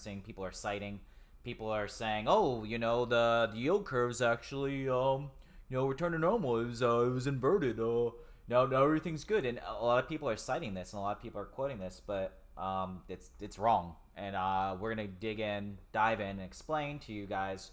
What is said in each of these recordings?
interesting. People are citing. People are saying, oh, the yield curve's actually returned to normal. It was inverted. Now everything's good. And a lot of people are citing this, and a lot of people are quoting this, but it's wrong. And we're gonna dive in, and explain to you guys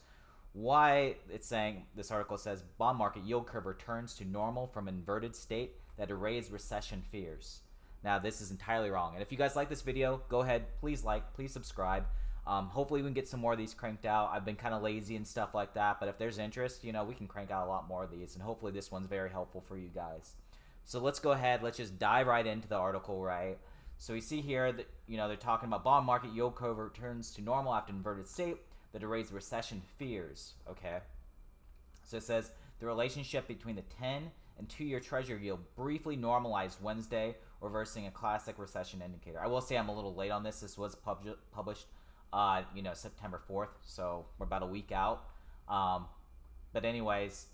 why it's saying. This article says bond market yield curve returns to normal from inverted state that erased recession fears. Now this is entirely wrong. And if you guys like this video, go ahead, please subscribe. Hopefully we can get some more of these cranked out. I've been kind of lazy and stuff like that, but if there's interest, we can crank out a lot more of these, and hopefully this one's very helpful for you guys. So let's go ahead, let's just dive right into the article, right? So we see here that, they're talking about bond market yield curve returns to normal after inverted state that erased recession fears, okay? So it says the relationship between the 10 and 2-year treasury yield briefly normalized Wednesday, reversing a classic recession indicator. I will say I'm a little late on this. This was published September 4th, so we're about a week out. But anyways,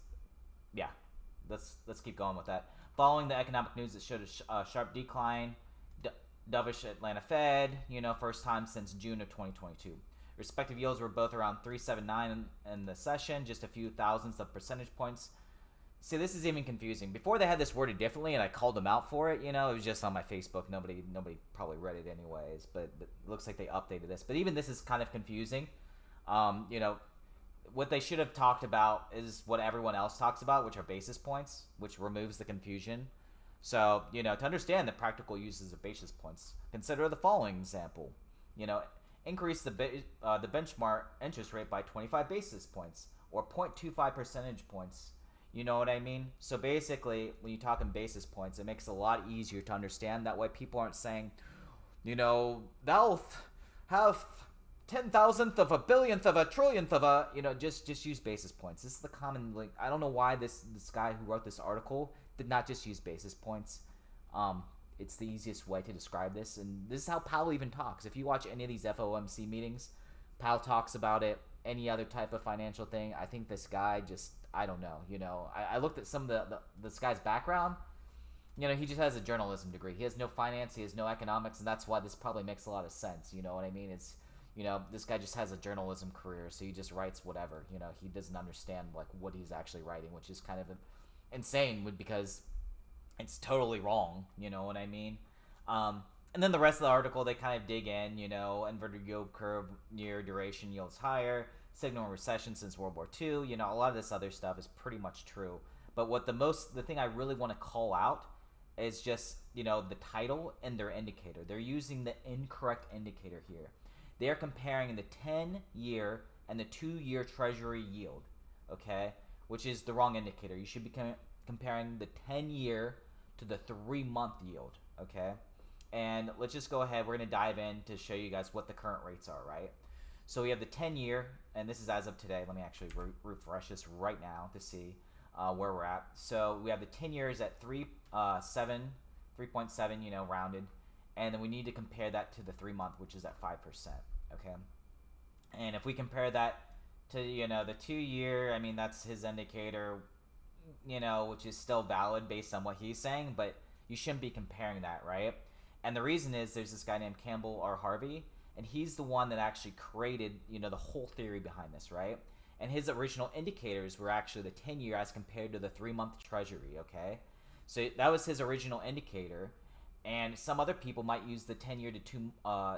yeah, let's keep going with that. Following the economic news that showed a sharp decline, dovish Atlanta Fed, first time since June of 2022. Respective yields were both around 379 in the session, just a few thousandths of percentage points. See, this is even confusing. Before they had this worded differently, and I called them out for it. It was just on my Facebook. Nobody probably read it anyways. But it looks like they updated this. But even this is kind of confusing. What they should have talked about is what everyone else talks about, which are basis points, which removes the confusion. So, to understand the practical uses of basis points, consider the following example. Increase the benchmark interest rate by 25 basis points, or 0.25 percentage points. You know what I mean? So basically, when you talk in basis points, it makes it a lot easier to understand. That way people aren't saying, thou have 10,000th of a billionth of a trillionth of a, just use basis points. This is the common, I don't know why this guy who wrote this article did not just use basis points. It's the easiest way to describe this. And this is how Powell even talks. If you watch any of these FOMC meetings, Powell talks about it. Any other type of financial thing, I think this guy just, I don't know. I looked at some of this guy's background. He just has a journalism degree. He has no finance. He has no economics, and that's why this probably makes a lot of sense. You know what I mean? It's, this guy just has a journalism career, so he just writes whatever. He doesn't understand what he's actually writing, which is kind of insane, because it's totally wrong. You know what I mean? And then the rest of the article, they kind of dig in, inverted yield curve, near duration yields higher, signal recession since World War II. A lot of this other stuff is pretty much true. But the thing I really want to call out is just, the title and their indicator. They're using the incorrect indicator here. They're comparing the 10-year and the 2-year treasury yield, okay, which is the wrong indicator. You should be comparing the 10-year to the 3-month yield, okay? And let's just go ahead. We're going to dive in to show you guys what the current rates are, right? So we have the 10-year, and this is as of today. Let me actually refresh this right now to see where we're at. So we have the 10 years at 3.7, rounded. And then we need to compare that to the 3-month, which is at 5%, okay? And if we compare that to, the 2-year, that's his indicator, which is still valid based on what he's saying, but you shouldn't be comparing that, right? And the reason is there's this guy named Campbell or Harvey, and he's the one that actually created, the whole theory behind this, right? And his original indicators were actually the 10-year as compared to the 3-month treasury, okay? So that was his original indicator, and some other people might use the 10-year to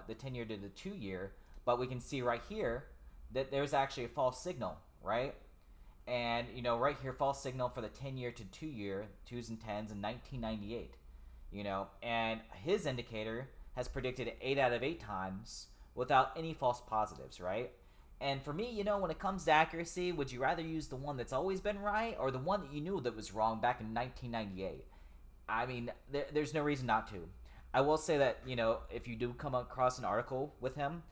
the 10-year to the 2-year, but we can see right here that there's actually a false signal, right? And right here, false signal for the 10-year to 2-year, 2s and 10s in 1998. And his indicator has predicted it 8 out of 8 times without any false positives, right? And for me, when it comes to accuracy, would you rather use the one that's always been right or the one that you knew that was wrong back in 1998? There's no reason not to. I will say that, if you do come across an article with him,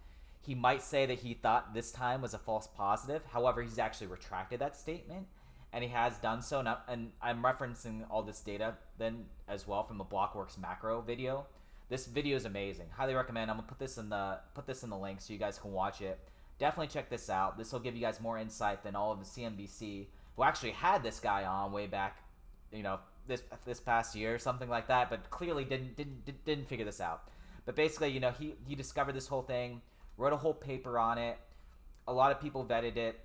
he might say that he thought this time was a false positive. However, he's actually retracted that statement. And he has done so, and I'm referencing all this data then as well from the Blockworks macro video. This video is amazing. Highly recommend. I'm gonna put this in the link so you guys can watch it. Definitely check this out. This will give you guys more insight than all of the Cnbc, who actually had this guy on way back, this past year or something like that, but clearly didn't figure this out. But basically, he discovered this whole thing, wrote a whole paper on it. A lot of people vetted it,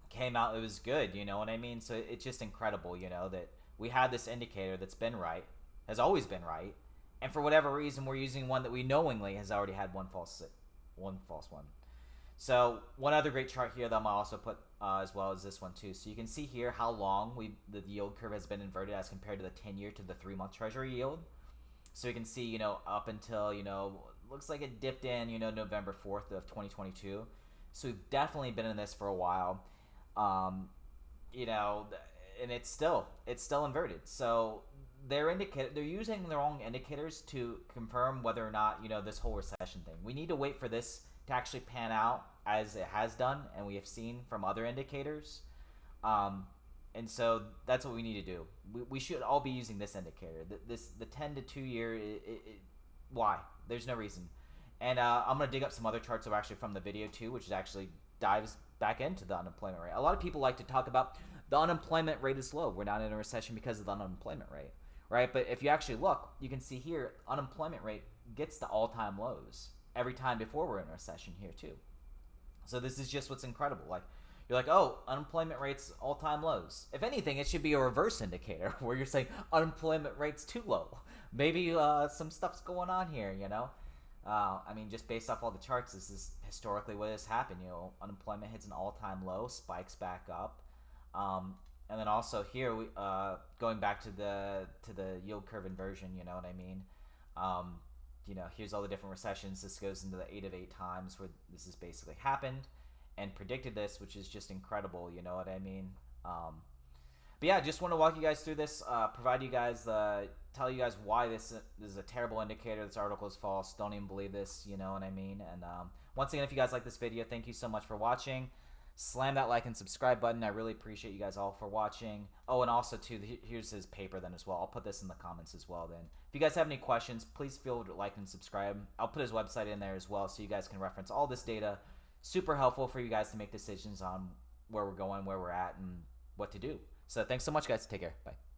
came out, it was good, you know what I mean? So it's just incredible, you know, that we had this indicator that's been right, has always been right, and for whatever reason we're using one that we knowingly has already had one false one. So one other great chart here that I'm gonna also put as well as this one too. So you can see here how long the yield curve has been inverted as compared to the 10-year to the 3-month Treasury yield. So you can see, you know, up until, you know, looks like it dipped in, you know, November 4th of 2022. So we've definitely been in this for a while, you know, and it's still inverted. So they're using their own indicators to confirm whether or not, you know, this whole recession thing. We need to wait for this to actually pan out as it has done, and we have seen from other indicators. And so that's what we need to do. We should all be using this indicator. The 10 to 2 year. Why? There's no reason. And I'm gonna dig up some other charts that are actually from the video too, which actually dives back into the unemployment rate. A lot of people like to talk about the unemployment rate is low. We're not in a recession because of the unemployment rate, right? But if you actually look, you can see here unemployment rate gets to all-time lows every time before we're in a recession here too. So this is just what's incredible. Like, you're like, oh, unemployment rate's all-time lows. If anything, it should be a reverse indicator where you're saying unemployment rate's too low. Maybe some stuff's going on here, you know? I mean, just based off all the charts, this is historically what has happened. You know, unemployment hits an all-time low, spikes back up, and then also here, going back to the yield curve inversion. You know what I mean? You know, here's all the different recessions. This goes into the 8 of 8 times where this has basically happened and predicted this, which is just incredible. You know what I mean? But yeah, just want to walk you guys through this, provide you guys, tell you guys why this is a terrible indicator. This article is false. Don't even believe this, you know what I mean? And once again, if you guys like this video, thank you so much for watching. Slam that like and subscribe button. I really appreciate you guys all for watching. Oh, and also too, here's his paper then as well. I'll put this in the comments as well then. If you guys have any questions, please feel free to like and subscribe. I'll put his website in there as well so you guys can reference all this data. Super helpful for you guys to make decisions on where we're going, where we're at, and what to do. So thanks so much, guys. Take care. Bye.